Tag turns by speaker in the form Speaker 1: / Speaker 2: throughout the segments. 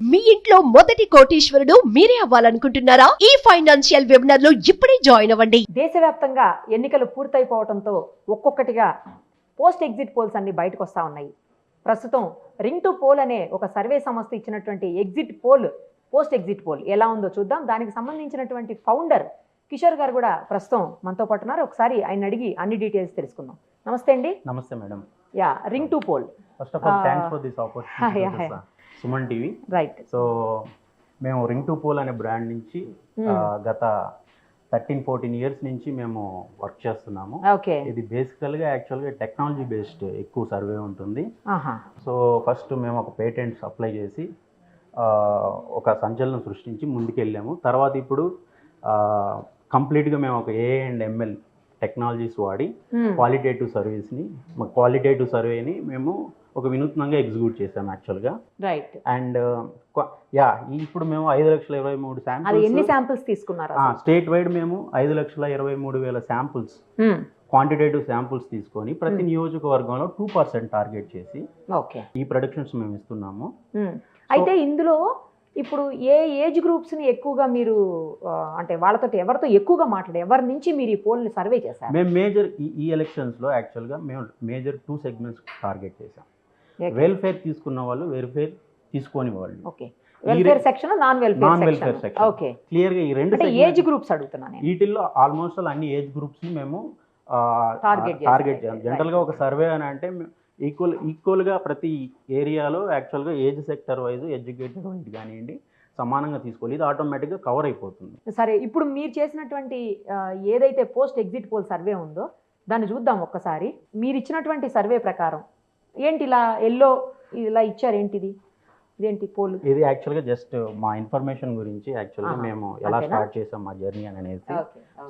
Speaker 1: మీ ఇంట్లో మొదటి కోటీశ్వరుడు మీరే అవ్వాలనుకుంటున్నారా? ఈ ఫైనాన్షియల్ వెబినార్ లో ఇప్పుడే జాయిన్ అవ్వండి.
Speaker 2: దేశవ్యాప్తంగా ఎన్నికలు పూర్తయిపోవడంతో ఒక్కొక్కటిగా పోస్ట్ ఎగ్జిట్ పోల్స్ అన్ని బయటకు వస్తూ ఉన్నాయి. ప్రస్తుతం రింగ్ టు పోల్ అనే ఒక సర్వే సంస్థ ఇచ్చినటువంటి exit poll, post exit poll ఎలా ఉందో చూద్దాం. దానికి సంబంధించినటువంటి ఫౌండర్ కిషోర్ గారు కూడా ప్రస్తుతం మనతో పాటు ఉన్నారు. ఒకసారి ఆయన అడిగి అన్ని డీటెయిల్స్ తెలుసుకుందాం. నమస్తే అండి.
Speaker 3: నమస్తే madam.
Speaker 2: Yeah, Ring to Pole.
Speaker 3: First of all thanks for this opportunity. Suman TV.
Speaker 2: Right.
Speaker 3: So మేము రింగ్ టు పోల్ అనే బ్రాండ్ నుంచి గత 13-14 ఇయర్స్ నుంచి మేము వర్క్ చేస్తున్నాము.
Speaker 2: ఓకే.
Speaker 3: ఇది బేసికల్గా యాక్చువల్గా టెక్నాలజీ బేస్డ్ ఎక్కువ సర్వే ఉంటుంది. సో ఫస్ట్ మేము ఒక పేటెంట్స్ అప్లై చేసి ఒక సంచలనం సృష్టించి ముందుకెళ్ళాము. తర్వాత ఇప్పుడు కంప్లీట్గా మేము ఒక AI&ML టెక్నాలజీస్ వాడి క్వాలిటేటివ్ సర్వేని మేము ఒక వినూత్నంగా ఎగ్జిక్యూట్ చేసాం యాక్చువల్గా.
Speaker 2: రైట్.
Speaker 3: అండ్ ఇప్పుడు మేము 5,23,000
Speaker 2: ఎన్ని శాంపిల్స్ తీసుకున్నారు?
Speaker 3: స్టేట్ వైడ్ మేము 5,23,000 శాంపిల్స్, క్వాంటిటేటివ్ శాంపిల్స్ తీసుకొని ప్రతి నియోజకవర్గంలో 2% టార్గెట్ చేసి ఈ ప్రొడక్షన్స్ మేము ఇస్తున్నాము.
Speaker 2: అయితే ఇందులో ఇప్పుడు ఏ ఏజ్ గ్రూప్స్ని ఎక్కువగా మీరు అంటే వాళ్ళతో ఎవరితో ఎక్కువగా ఎవరి నుంచి మీరు ఈ పోల్ని సర్వే చేశారు?
Speaker 3: మేము మేజర్ ఈ ఎలక్షన్స్లో యాక్చువల్గా మేము మేజర్ 2 సెగ్మెంట్స్ టార్గెట్ చేసాం. వెల్ఫేర్ తీసుకున్న వాళ్ళు, వెల్ఫేర్ తీసుకొని వాళ్ళు.
Speaker 2: Okay. Welfare section, non welfare section. Okay.
Speaker 3: క్లియర్గా ఈ రెండు
Speaker 2: ఏజ్ గ్రూప్స్ అడుగుతున్నాను.
Speaker 3: వీటిల్లో ఆల్మోస్ట్ అన్ని ఏజ్ గ్రూప్స్ని మేము టార్గెట్ చేయాలి. జనరల్గా ఒక సర్వే అని అంటే ఈక్వల్గా ప్రతి ఏరియాలో యాక్చువల్గా age sector wise educated wise కానివ్వండి సమానంగా తీసుకోవాలి. ఇది ఆటోమేటిక్గా కవర్ అయిపోతుంది.
Speaker 2: సరే, ఇప్పుడు మీరు చేసినటువంటి ఏదైతే పోస్ట్ ఎగ్జిట్ పోల్ సర్వే ఉందో దాన్ని చూద్దాం ఒక్కసారి. మీరు ఇచ్చినటువంటి సర్వే ప్రకారం ఏంటి ఇలా ఇచ్చారు? ఇదేంటి పోల్?
Speaker 3: ఇది యాక్చువల్గా జస్ట్ మా ఇన్ఫర్మేషన్ గురించి యాక్చువల్గా మేము ఎలా స్టార్ట్ చేసాం మా జర్నీ అనేది.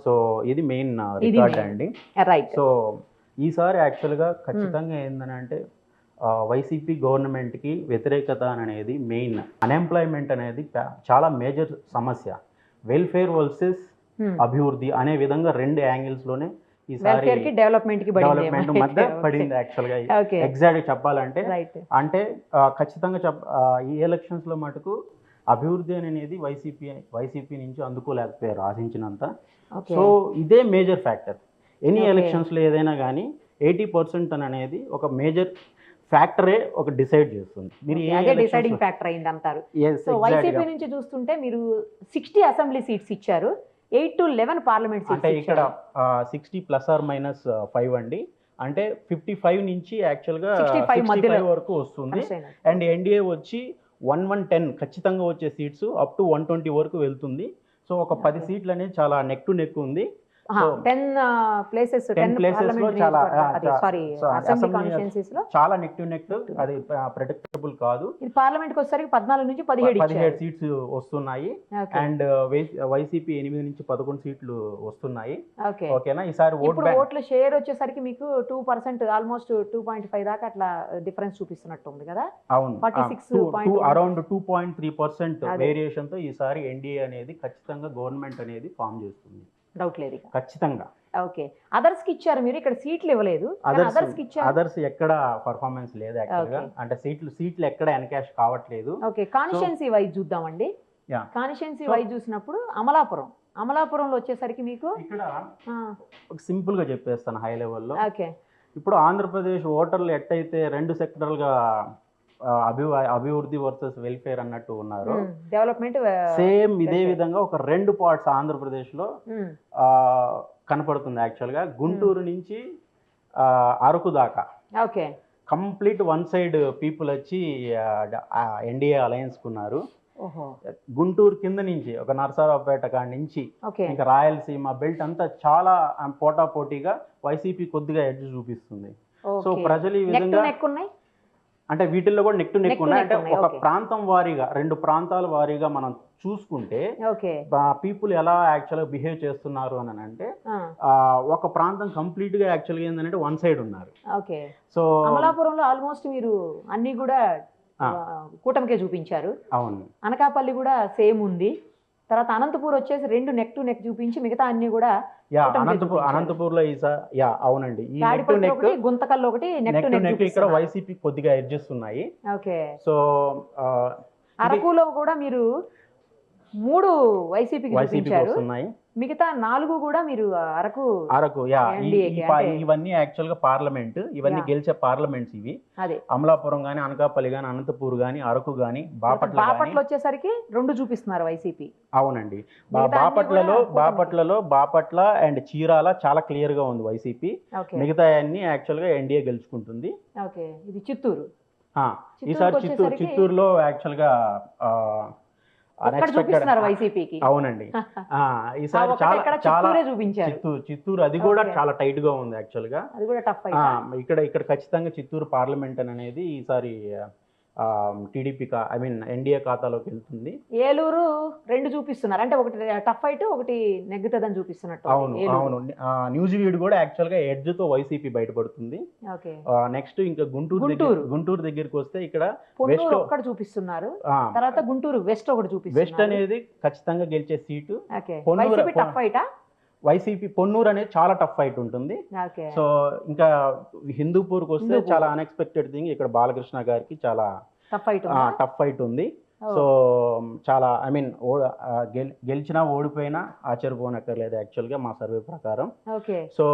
Speaker 3: సో ఇది మెయిన్ రికార్డ్ అండి.
Speaker 2: రైట్.
Speaker 3: సో ఈసారి యాక్చువల్గా ఖచ్చితంగా ఏంటంటే వైసీపీ గవర్నమెంట్కి వ్యతిరేకత అనేది మెయిన్. అన్ఎంప్లాయ్మెంట్ అనేది చాలా మేజర్ సమస్య. వెల్ఫేర్ వర్సెస్ అభివృద్ధి అనే విధంగా 2 యాంగిల్స్లోనే ఈసారి డెవలప్మెంట్ మధ్య పడింది యాక్చువల్గా. ఎగ్జాక్ట్గా చెప్పాలంటే అంటే ఖచ్చితంగా ఈ ఎలక్షన్స్లో మటుకు అభివృద్ధి అనేది వైసీపీ నుంచి అందుకోలేకపోయారు ఆశించినంత. సో ఇదే మేజర్ ఫ్యాక్టర్. ఎనీ ఎలక్షన్స్లో ఏదైనా కానీ 80% అనేది ఒక మేజర్ ఫ్యాక్టరే ఒక డిసైడ్ చేస్తుంది. మీరు
Speaker 2: డిసైడింగ్ ఫ్యాక్టర్ అయింది అంటారు. సో వైసీపీ నుంచి చూస్తుంటే మీరు 60 అసెంబ్లీ సీట్స్ ఇచ్చారు, 8 to 11 పార్లమెంట్ సీట్స్.
Speaker 3: అంటే ఇక్కడ 60 +or-5 అండి. అంటే 55 నుంచి యాక్చువల్గా 65 వరకు వస్తుంది. అండ్ ఎన్డీఏ వచ్చి 110 ఖచ్చితంగా వచ్చే సీట్స్ అప్ టు 120 వరకు వెళ్తుంది. సో ఒక 10 సీట్లు అనేది చాలా నెక్ టు నెక్ ఉంది.
Speaker 2: 10 ప్లేసెస్
Speaker 3: లో చాలా నెక్ టు నెక్, అది ప్రెడిక్టబుల్ కాదు.
Speaker 2: ఇది పార్లమెంట్ కి వచ్చేసరికి 14 నుంచి 17
Speaker 3: సీట్స్ వస్తున్నాయి. అండ్ వైసీపీ 8 నుంచి 11 సీట్లు వస్తున్నాయి. ఓకేనా? ఈసారి
Speaker 2: ఓట్ల షేర్ వచ్చేసరికి మీకు 2%, ఆల్మోస్ట్ 2.5 దాకా అట్లా డిఫరెన్స్ చూపిస్తున్నట్టు ఉంది కదా.
Speaker 3: అవును, అరౌండ్ 2.3% వేరియేషన్ తో ఈసారి ఎన్డీఏ అనేది ఖచ్చితంగా గవర్నమెంట్ అనేది ఫామ్ చేస్తుంది.
Speaker 2: డౌట్ లేదు
Speaker 3: ఖచ్చితంగా.
Speaker 2: ఓకే. అదర్స్ కి ఇచ్చారు మీరు, ఇక్కడ సీట్లు ఇవ్వలేదు.
Speaker 3: అదర్స్ ఎక్కడ పర్ఫార్మెన్స్ లేదు యాక్చువల్గా. అంటే సీట్లు ఎక్కడ ఎన్కాష్ కావట్లేదు.
Speaker 2: ఓకే. కాన్స్టిట్యుయెన్సీ వైజ్ చూద్దామండి. కాన్స్టిట్యుయెన్సీ వైజ్ చూసినప్పుడు అమలాపురంలో వచ్చేసరికి మీకు
Speaker 3: ఇక్కడ సింపుల్ గా చెప్పేస్తాను హై లెవెల్లో.
Speaker 2: ఓకే.
Speaker 3: ఇప్పుడు ఆంధ్రప్రదేశ్ ఓటర్లు ఎట్టయితే 2 సెక్టర్లుగా అభివృద్ధి వర్సెస్ వెల్ఫేర్ అన్నట్టు ఉన్నారు,
Speaker 2: డెవలప్మెంట్
Speaker 3: సేమ్ ఇదే విధంగా ఒక 2 పార్ట్స్ ఆంధ్రప్రదేశ్ లో కనపడుతుంది యాక్చువల్గా. గుంటూరు నుంచి అరకు దాకా కంప్లీట్ వన్ సైడ్ పీపుల్ వచ్చి ఎన్డీఏ అలయన్స్ కున్నారు. గుంటూరు కింద నుంచి ఒక నరసరావుపేట కాడి నుంచి ఇంకా రాయలసీమ బెల్ట్ అంతా చాలా పోటాపోటీగా వైసీపీ కొద్దిగా ఎడ్జ్ చూపిస్తుంది. సో ప్రజలు ఈ విధంగా అంటే వీటిల్లో కూడా నెక్ టు నెక్ ఉన్నాయి. అంటే ఒక ప్రాంతం వారీగా 2 ప్రాంతాల వారీగా మనం చూసుకుంటే పీపుల్ ఎలా యాక్చువల్గా బిహేవ్ చేస్తున్నారు అని అంటే ఒక ప్రాంతం కంప్లీట్ గా యాక్చువల్గా ఏంటంటే వన్ సైడ్ ఉన్నారు.
Speaker 2: సో అమలాపురంలో ఆల్మోస్ట్ మీరు అన్ని కూడా కూటమికే చూపించారు.
Speaker 3: అవును.
Speaker 2: అనకాపల్లి కూడా సేమ్ ఉంది. తర్వాత అనంతపూర్ వచ్చేసి 2 నెక్ టు నెక్ చూపించి మిగతా అన్ని కూడా
Speaker 3: అనంతపూర్లో అవునండి. ఈ
Speaker 2: గుంతకల్లో ఒకటి నెక్ టు నెక్
Speaker 3: ఇక్కడ వైసీపీ కొద్దిగా ఎడ్జెస్ ఉన్నాయి.
Speaker 2: ఓకే.
Speaker 3: సో
Speaker 2: అరకులో కూడా మీరు 3 వైసీపీకి చూపించారు,
Speaker 3: వస్తున్నాయి.
Speaker 2: మిగతా 4 కూడా మీరు అరకు
Speaker 3: యా
Speaker 2: NDA కి అంటే
Speaker 3: ఇవన్నీ యాక్చువల్ గా పార్లమెంట్, ఇవన్నీ గెలిచే పార్లమెంట్స్ ఇవి.
Speaker 2: అదే
Speaker 3: అమలాపురం గానీ, అనకాపల్లి గానీ, అనంతపూర్ గానీ, అరకు గానీ, బాపట్ల
Speaker 2: వచ్చేసరికి 2 చూపిస్తున్నారు వైసీపీ.
Speaker 3: అవునండి.
Speaker 2: మిగతా అన్ని కూడా
Speaker 3: బాపట్ల అండ్ చీరాల చాలా క్లియర్ గా ఉంది వైసీపీ.
Speaker 2: ఓకే
Speaker 3: మిగతా అన్ని యాక్చువల్ గా ఎన్డీఏ గెలుచుకుంటుంది.
Speaker 2: ఓకే ఇది చిత్తూరు.
Speaker 3: ఈసారి చిత్తూరులో యాక్చువల్ గా
Speaker 2: చూపిస్తున్నారు వైసీపీకి.
Speaker 3: అవునండి. ఈసారి చాలా
Speaker 2: చూపించారు
Speaker 3: చిత్తూరు అది కూడా చాలా టైట్ గా ఉంది యాక్చువల్ గా.
Speaker 2: అది కూడా టఫ్.
Speaker 3: ఇక్కడ ఖచ్చితంగా చిత్తూరు పార్లమెంట్ అనేది ఈసారి టీడీపీ ఎన్డీఏ ఖాతాలోకి వెళ్తుంది.
Speaker 2: ఏలూరు 2 చూపిస్తున్నారు, అంటే ఒకటి టఫ్ ఫైట్, ఒకటి నెగ్గుతుందని చూపిస్తున్నట్టు.
Speaker 3: అవును. న్యూజివీడ్ కూడా యాక్చువల్ గా ఎడ్జ్ తో వైసీపీ బయటపడుతుంది. నెక్స్ట్ ఇంకా గుంటూరు దగ్గరికి వస్తే ఇక్కడ
Speaker 2: పొన్నూరు ఒకటి చూపిస్తున్నారు, తర్వాత గుంటూరు వెస్ట్ ఒకటి చూపిస్తున్నారు.
Speaker 3: వెస్ట్ అనేది ఖచ్చితంగా గెలిచే సీటు. వైసీపీ పొన్నూరు అనేది చాలా టఫ్ ఫైట్ ఉంటుంది. సో ఇంకా హిందూపూర్కి వస్తే చాలా అన్ఎక్స్పెక్టెడ్ థింగ్, ఇక్కడ బాలకృష్ణ గారికి చాలా టఫ్ ఫైట్ ఉంది. సో చాలా గెలిచినా ఓడిపోయినా ఆశ్చర్యపోనక్కర్లేదు యాక్చువల్గా మా సర్వే ప్రకారం. సో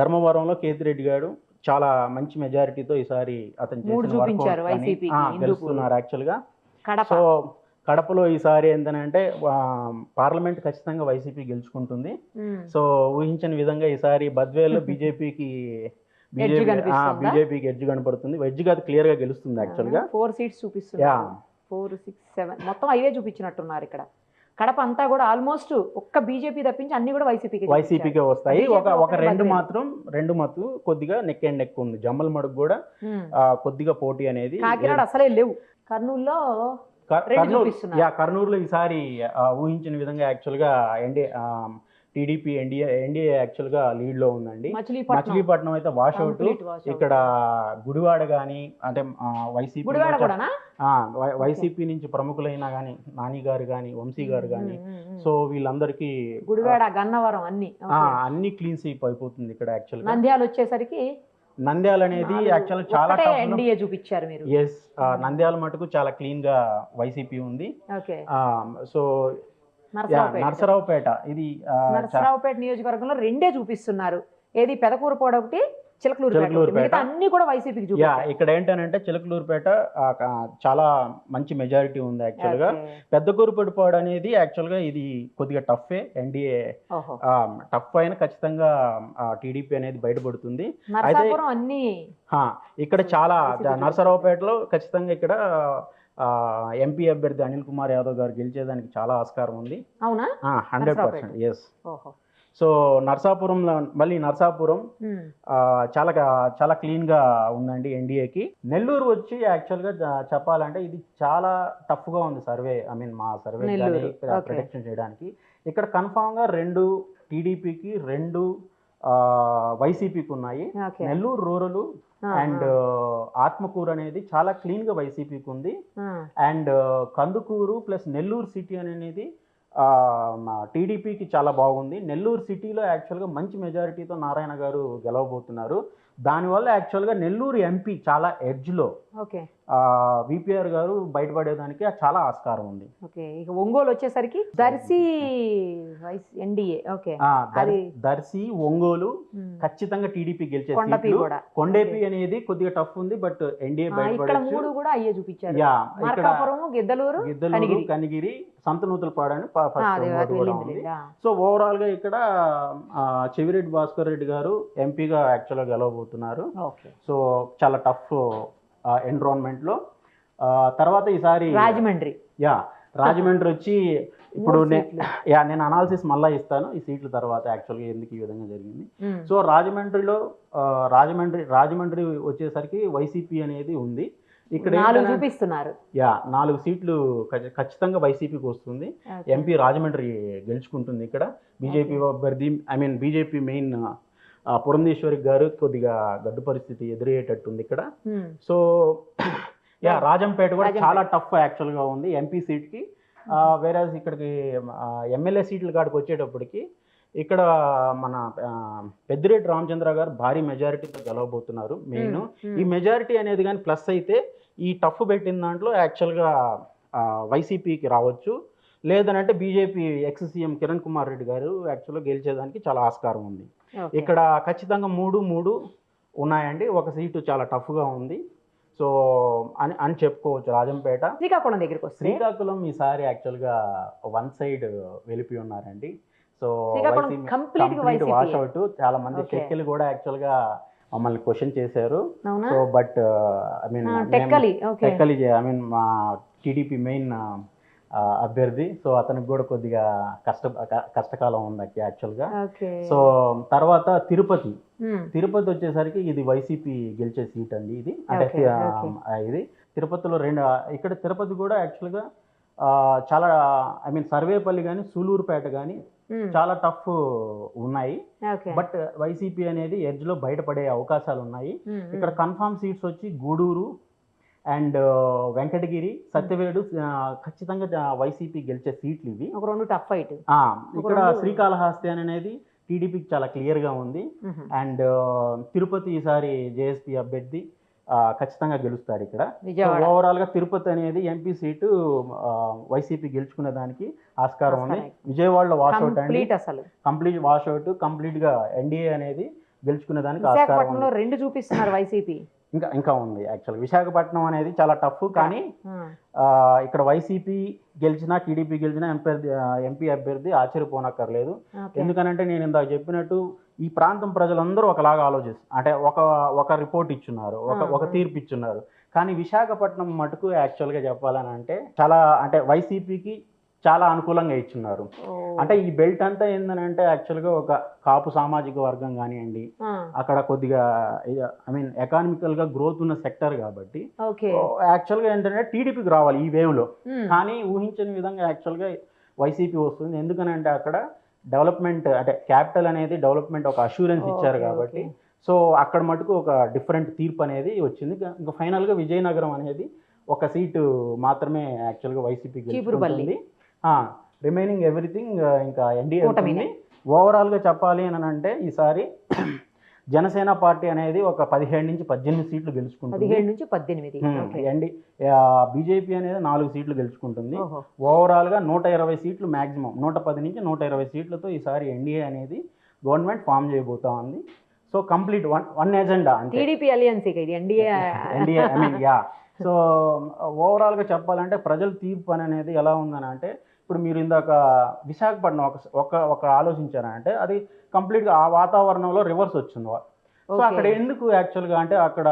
Speaker 3: ధర్మవరంలో కేతిరెడ్డి గారు చాలా మంచి మెజారిటీతో ఈసారి అతను గెలుస్తున్నారు యాక్చువల్గా. సో కడపలో ఈసారి ఏంటంటే పార్లమెంట్ ఖచ్చితంగా వైసీపీ గెలుచుకుంటుంది. సో ఊహించని విధంగా ఈసారి బద్వేల్లో బీజేపీకి ఎడ్జ్ కనపడుతుంది. వెడ్జ్ కాదు, క్లియర్ గా గెలుస్తుంది యాక్చువల్ గా.
Speaker 2: 4 సీట్స్ చూపిస్తున్నారు, 4, 6, 7 మొత్తం 5 చూపించినట్టున్నారు ఇక్కడ. కడప అంతా కూడా ఆల్మోస్ట్ ఒక్క బీజేపీ తప్పించి అన్ని కూడా వైసీపీకే వస్తాయి. ఒక రెండు మాత్రం కొద్దిగా నెక్ అండ్ నెక్ ఉంది. జమ్మలమడుగు కూడా కొద్దిగా పోటీ అనేది. కాకినాడ అసలే లేవు.
Speaker 3: కర్నూలులో ఈసారి ఊహించిన విధంగా యాక్చువల్ గా టీడీపీ ఎన్డీఏ యాక్చువల్ గా లీడ్ లో ఉందండి. మచిలీపట్నం అయితే వాషౌట్. ఇక్కడ గుడివాడ గానీ, అంటే వైసీపీ నుంచి ప్రముఖులైనా గానీ, నాని గారు గానీ, వంశీ గారు గానీ, సో వీళ్ళందరికీ
Speaker 2: గుడివాడ, గన్నవరం
Speaker 3: అన్ని క్లీన్ స్వీప్ అయిపోతుంది ఇక్కడ యాక్చువల్ గా.
Speaker 2: నంద్యాల వచ్చేసరికి
Speaker 3: నంద్యాల అనేది యాక్చువల్ చాలా
Speaker 2: ఎన్డీఏ చూపించారు మీరు.
Speaker 3: నంద్యాల మటుకు చాలా క్లీన్ గా వైసీపీ ఉంది. సో నరసరావుపేట
Speaker 2: నియోజకవర్గంలో 2 చూపిస్తున్నారు. ఏది పెదకూరుపాడు ఒకటి, చిలకలూరుపేట, అన్ని కూడా వైసీపీకి.
Speaker 3: ఇక్కడ ఏంటంటే చిలకలూరుపేట చాలా మంచి మెజారిటీ ఉంది యాక్చువల్ గా. పెద్దకూరుపాడు అనేది యాక్చువల్ గా ఇది కొద్దిగా టఫే. ఎన్డీఏ టఫ్ అయినా ఖచ్చితంగా టీడీపీ అనేది బయటపడుతుంది. అయితే ఇక్కడ చాలా నరసరావుపేటలో ఖచ్చితంగా ఇక్కడ ఎంపీ అభ్యర్థి అనిల్ కుమార్ యాదవ్ గారు గెలిచేదానికి చాలా ఆస్కారం ఉంది. 100%. ఎస్. సో నర్సాపురంలో నర్సాపురం చాలా క్లీన్ గా ఉందండి ఎన్డీఏకి. నెల్లూరు వచ్చి యాక్చువల్ గా చెప్పాలంటే ఇది చాలా టఫ్ గా ఉంది సర్వే. మా సర్వే ప్రొటెక్షన్ చేయడానికి. ఇక్కడ కన్ఫామ్ గా 2 టీడీపీకి, 2 వైసీపీకి ఉన్నాయి. నెల్లూరు రూరల్ అండ్ ఆత్మకూరు అనేది చాలా క్లీన్ గా వైసీపీకి ఉంది. And Kandukur plus Nellore city అనేది టీడీపీకి చాలా బాగుంది. నెల్లూరు సిటీలో యాక్చువల్గా మంచి మెజారిటీతో నారాయణ గారు గెలవబోతున్నారు. దానివల్ల యాక్చువల్గా నెల్లూరు ఎంపీ చాలా ఎడ్జ్లో విపిఆర్ గారు బయటపడేదానికి చాలా ఆస్కారం ఉంది.
Speaker 2: ఇక ఒంగోలు వచ్చేసరికి దర్శి ఎన్డీఏ.
Speaker 3: దర్శి, ఒంగోలు ఖచ్చితంగా టీడీపీ గెలిచే సీట్లు. కొండేపి అనేది కొద్దిగా టఫ్ ఉంది, బట్ ఎన్డీఏ
Speaker 2: బయటపడచ్చు. కూడా అయ్యే చూపించారు. గిద్దలూరు,
Speaker 3: కనిగిరి, సంతనూతలపాడు అని సో ఓవరాల్ గా ఇక్కడ చెవిరెడ్డి భాస్కర్ రెడ్డి గారు ఎంపీగా యాక్చువల్గా గెలవబోతున్నారు. సో చాలా టఫ్ ఎన్విరాన్మెంట్ లో. తర్వాత ఈసారి రాజమండ్రి వచ్చి ఇప్పుడు నేను అనాలిసిస్ మళ్ళీ ఇస్తాను ఈ సీట్ల తర్వాత యాక్చువల్గా ఎందుకు ఈ విధంగా జరిగింది. సో రాజమండ్రి వచ్చేసరికి వైసీపీ అనేది ఉంది. ఇక్కడ 4 సీట్లు ఖచ్చితంగా వైసీపీకి వస్తుంది. ఎంపీ రాజమండ్రి గెలుచుకుంటుంది. ఇక్కడ బీజేపీ అభ్యర్థి బీజేపీ మెయిన్ పురంధేశ్వరి గారు కొద్దిగా గడ్డు పరిస్థితి ఎదురయ్యేటట్టుంది ఇక్కడ. సో రాజంపేట కూడా చాలా టఫ్ యాక్చువల్గా ఉంది ఎంపీ సీట్కి. వేరే ఇక్కడికి ఎమ్మెల్యే సీట్ల కాడికి వచ్చేటప్పటికి ఇక్కడ మన పెద్దిరెడ్డి రామచంద్ర గారు భారీ మెజారిటీతో గెలవబోతున్నారు. మెయిన్ ఈ మెజారిటీ అనేది కానీ ప్లస్ అయితే ఈ టఫ్ పెట్టిన దాంట్లో యాక్చువల్గా వైసీపీకి రావచ్చు, లేదనంటే BJP ex CM Kiran Kumar Reddy గారు యాక్చువల్గా గెలిచేదానికి చాలా ఆస్కారం ఉంది.
Speaker 2: ఓకే.
Speaker 3: ఇక్కడ ఖచ్చితంగా మూడు ఉన్నాయండి. ఒక సీటు చాలా టఫ్గా ఉంది. సో అని చెప్పుకోవచ్చు. రాజంపేట,
Speaker 2: శ్రీకాకుళం దగ్గరికి వస్తే
Speaker 3: శ్రీకాకుళం ఈసారి యాక్చువల్గా వన్ సైడ్ వెళ్ళిపోయి ఉన్నారండి. సో
Speaker 2: శ్రీకాకుళం complete గా
Speaker 3: కంప్లీట్
Speaker 2: YCP.
Speaker 3: Wash out. చాలా మంది
Speaker 2: Okay.
Speaker 3: టెక్కలు కూడా యాక్చువల్గా మమ్మల్ని క్వశ్చన్ చేశారు.
Speaker 2: అవునా?
Speaker 3: So but I mean
Speaker 2: Tekkali. Okay.
Speaker 3: Tekkali I mean మా టీడీపీ మెయిన్ అభ్యర్థి. సో అతనికి కూడా కొద్దిగా కష్టకాలం ఉంది యాక్చువల్గా.
Speaker 2: ఓకే.
Speaker 3: సో తర్వాత తిరుపతి
Speaker 2: ఉమ్.
Speaker 3: వచ్చేసరికి ఇది వైసీపీ గెలిచే సీట్ అండి. ఇది అంటే
Speaker 2: Okay, okay.
Speaker 3: ఇది తిరుపతిలో ఇక్కడ తిరుపతి కూడా యాక్చువల్గా చాలా ఐ మీన్ సర్వేపల్లి కానీ సూలూరుపేట కానీ
Speaker 2: ఉమ్.
Speaker 3: చాలా టఫ్ ఉన్నాయి.
Speaker 2: ఓకే.
Speaker 3: బట్ వైసీపీ అనేది ఎడ్జ్లో బయటపడే అవకాశాలు ఉన్నాయి.
Speaker 2: ఉమ్, ఉమ్.
Speaker 3: ఇక్కడ కన్ఫామ్ సీట్స్ వచ్చి గూడూరు అండ్ వెంకటగిరి, సత్యవేడు ఖచ్చితంగా వైసీపీ గెలిచే సీట్లు ఇవి.
Speaker 2: ఒక 2 టఫ్ ఫైట్.
Speaker 3: ఇక్కడ శ్రీకాళహస్తి అనేది టీడీపీకి చాలా క్లియర్గా ఉంది. అండ్ తిరుపతి ఈసారి జేఎస్పీ అభ్యర్థి ఖచ్చితంగా గెలుస్తాడు ఇక్కడ.
Speaker 2: విజయవాడ.
Speaker 3: ఓవరాల్గా తిరుపతి అనేది ఎంపీ సీటు వైసీపీ గెలుచుకునే దానికి ఆస్కారం ఉంది.
Speaker 2: ఆస్కారం.
Speaker 3: విజయవాడలో వాషౌట్ అండి,
Speaker 2: కంప్లీట్ అసలు
Speaker 3: కంప్లీట్ వాషౌట్. కంప్లీట్గా ఎన్డీఏ అనేది గెలుచుకునే దానికి ఆస్కారం
Speaker 2: విశాఖపట్నంలో
Speaker 3: ఉంది.
Speaker 2: 2 చూపిస్తున్నారు వైసీపీ.
Speaker 3: ఇంకా ఉంది యాక్చువల్. విశాఖపట్నం అనేది చాలా టఫ్. కానీ ఇక్కడ వైసీపీ గెలిచినా టీడీపీ గెలిచినా ఎంపీ అభ్యర్థి ఆశ్చర్యపోనక్కర్లేదు. ఎందుకనంటే నేను ఇందాక చెప్పినట్టు ఈ ప్రాంతం ప్రజలందరూ ఒకలాగా ఆలోచిస్తారు. అంటే ఒక రిపోర్ట్ ఇచ్చున్నారు, ఒక తీర్పు ఇచ్చున్నారు. కానీ విశాఖపట్నం మటుకు యాక్చువల్గా చెప్పాలని అంటే చాలా అంటే వైసీపీకి చాలా అనుకూలంగా ఇచ్చున్నారు. అంటే ఈ బెల్ట్ అంతా ఏంటంటే యాక్చువల్గా ఒక కాపు సామాజిక వర్గం కానివ్వండి, అక్కడ కొద్దిగా ఐ మీన్ ఎకానమికల్గా గ్రోత్ ఉన్న సెక్టర్ కాబట్టి యాక్చువల్గా ఏంటంటే టీడీపీకి రావాలి ఈ వేవ్లో. కానీ ఊహించని విధంగా యాక్చువల్గా వైసీపీ వస్తుంది. ఎందుకనంటే అక్కడ డెవలప్మెంట్ అంటే క్యాపిటల్ అనేది డెవలప్మెంట్ ఒక అష్యూరెన్స్ ఇచ్చారు కాబట్టి. సో అక్కడ మటుకు ఒక డిఫరెంట్ తీర్పు అనేది వచ్చింది. ఇంకా ఫైనల్గా విజయనగరం అనేది ఒక సీటు మాత్రమే యాక్చువల్గా వైసీపీ గెలుచుకుంటుంది. రిమైనింగ్ ఎవ్రీథింగ్ ఇంకా ఎన్డీఏ ఉంటుంది. ఓవరాల్గా చెప్పాలి అని అంటే ఈసారి జనసేన పార్టీ అనేది ఒక 17 నుంచి 18 సీట్లు గెలుచుకుంటుంది.
Speaker 2: 17 నుంచి 18.
Speaker 3: బీజేపీ అనేది 4 సీట్లు గెలుచుకుంటుంది. ఓవరాల్గా 120 సీట్లు మ్యాక్సిమం 110 నుంచి 120 సీట్లతో ఈసారి ఎన్డీఏ అనేది గవర్నమెంట్ ఫామ్ చేయబోతా ఉంది. సో కంప్లీట్ వన్ ఎజెండా అంటే
Speaker 2: టీడీపీ అలయన్స్ ఇది ఎన్డీఏ
Speaker 3: ఐ మీన్ సో ఓవరాల్గా చెప్పాలంటే ప్రజల తీర్పు అనేది ఎలా ఉందని అంటే, ఇప్పుడు మీరు ఇందాక విశాఖపట్నం ఒక ఆలోచించారంటే అది కంప్లీట్గా ఆ వాతావరణంలో రివర్స్ వచ్చింది. సో అక్కడ ఎందుకు యాక్చువల్గా అంటే అక్కడ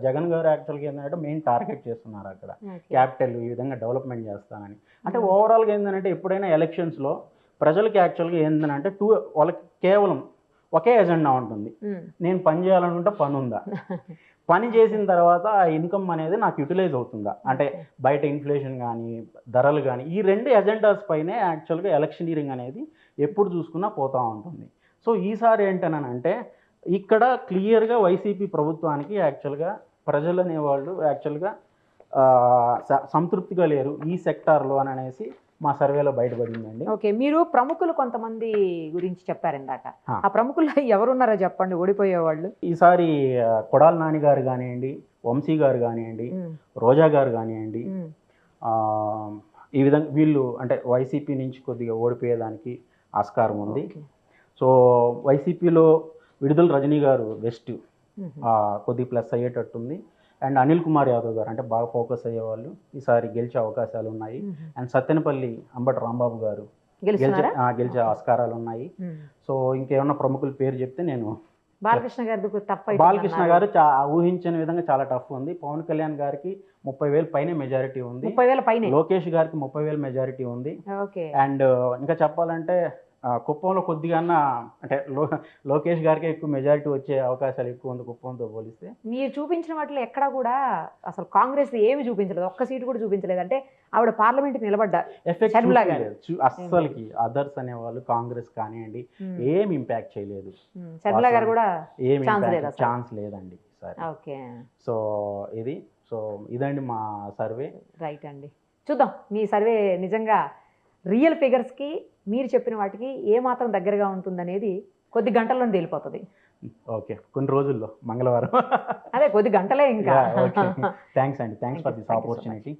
Speaker 3: జగన్ గారు యాక్చువల్గా ఏంటంటే మెయిన్ టార్గెట్ చేస్తున్నారు అక్కడ క్యాపిటల్ ఈ విధంగా డెవలప్మెంట్ చేస్తానని. అంటే ఓవరాల్గా ఏంటంటే ఎప్పుడైనా ఎలక్షన్స్లో ప్రజలకి యాక్చువల్గా ఏంటంటే వాళ్ళకి కేవలం ఒకే ఎజెండా ఉంటుంది. నేను పని చేయాలనుకుంటే పని ఉందా, పని చేసిన తర్వాత ఆ ఇన్కమ్ అనేది నాకు యూటిలైజ్ అవుతుందా, అంటే బయట ఇన్ఫ్లేషన్ కానీ ధరలు కానీ ఈ 2 ఎజెండాస్ పైనే యాక్చువల్గా ఎలక్షనీరింగ్ అనేది ఎప్పుడు చూసుకున్నా పోతూ ఉంటుంది. సో ఈసారి ఏంటనంటే ఇక్కడ క్లియర్గా వైసీపీ ప్రభుత్వానికి యాక్చువల్గా ప్రజలు అనేవాళ్ళు యాక్చువల్గా సంతృప్తిగా లేరు ఈ సెక్టార్లో అని అనేసి మా సర్వేలో బయటపడిందండి.
Speaker 2: ఓకే, మీరు ప్రముఖులు కొంతమంది గురించి చెప్పారు ఇందాక. ఆ ప్రముఖులు ఎవరున్నారో చెప్పండి ఓడిపోయేవాళ్ళు.
Speaker 3: ఈసారి కొడాలి నాని గారు కానివ్వండి, వంశీ గారు కానివ్వండి, రోజా గారు కానివ్వండి, ఈ విధంగా వీళ్ళు అంటే వైసీపీ నుంచి కొద్దిగా ఓడిపోయేదానికి ఆస్కారం ఉంది. సో వైసీపీలో విడుదల రజనీ గారు బెస్ట్ కొద్దిగా ప్లస్ అయ్యేటట్టుంది. అండ్ అనిల్ కుమార్ యాదవ్ గారు అంటే బాగా ఫోకస్ అయ్యేవాళ్ళు ఈసారి గెలిచే అవకాశాలు ఉన్నాయి. అండ్ సత్తెనపల్లి అంబటి రాంబాబు గారు గెలిచే ఆస్కారాలు ఉన్నాయి. సో ఇంకేమన్నా ప్రముఖుల పేరు చెప్తే నేను బాలకృష్ణ గారు ఊహించని విధంగా చాలా టఫ్ ఉంది. పవన్ కళ్యాణ్ గారికి 30,000 పైనే మెజారిటీ ఉంది. లోకేష్ గారికి 30,000 మెజారిటీ ఉంది. అండ్ ఇంకా చెప్పాలంటే కుప్పంలో కొద్దిగా అంటే లోకేష్ గారికి ఎక్కువ మెజారిటీ వచ్చే అవకాశాలు ఎక్కువ ఉంది కుప్పంతో పోలిస్తే.
Speaker 2: మీరు చూపించిన వాటిలో ఎక్కడా కూడా అసలు కాంగ్రెస్ ఏమి చూపించలేదు, ఒక్క సీటు కూడా చూపించలేదు. అంటే ఆవిడ పార్లమెంట్కి నిలబడ్డా
Speaker 3: అస్సలకి అదర్స్ అనేవాళ్ళు కాంగ్రెస్ కానివ్వండి ఏం ఇంపాక్ట్ చేయలేదు.
Speaker 2: శర్మిల గారు కూడా
Speaker 3: ఏమి ఛాన్స్ లేదండి సరే.
Speaker 2: ఓకే,
Speaker 3: సో ఇదండి మా సర్వే.
Speaker 2: రైట్ అండి, చూద్దాం మీ సర్వే నిజంగా రియల్ ఫిగర్స్కి మీరు చెప్పిన వాటికి ఏమాత్రం దగ్గరగా ఉంటుందనేది కొద్ది గంటల్లో తేలిపోతుంది.
Speaker 3: ఓకే, కొన్ని రోజుల్లో మంగళవారం
Speaker 2: అదే కొద్ది గంటలే ఇంకా.
Speaker 3: థ్యాంక్స్ అండి, థ్యాంక్స్ ఫర్ దిస్ ఆపర్చునిటీ.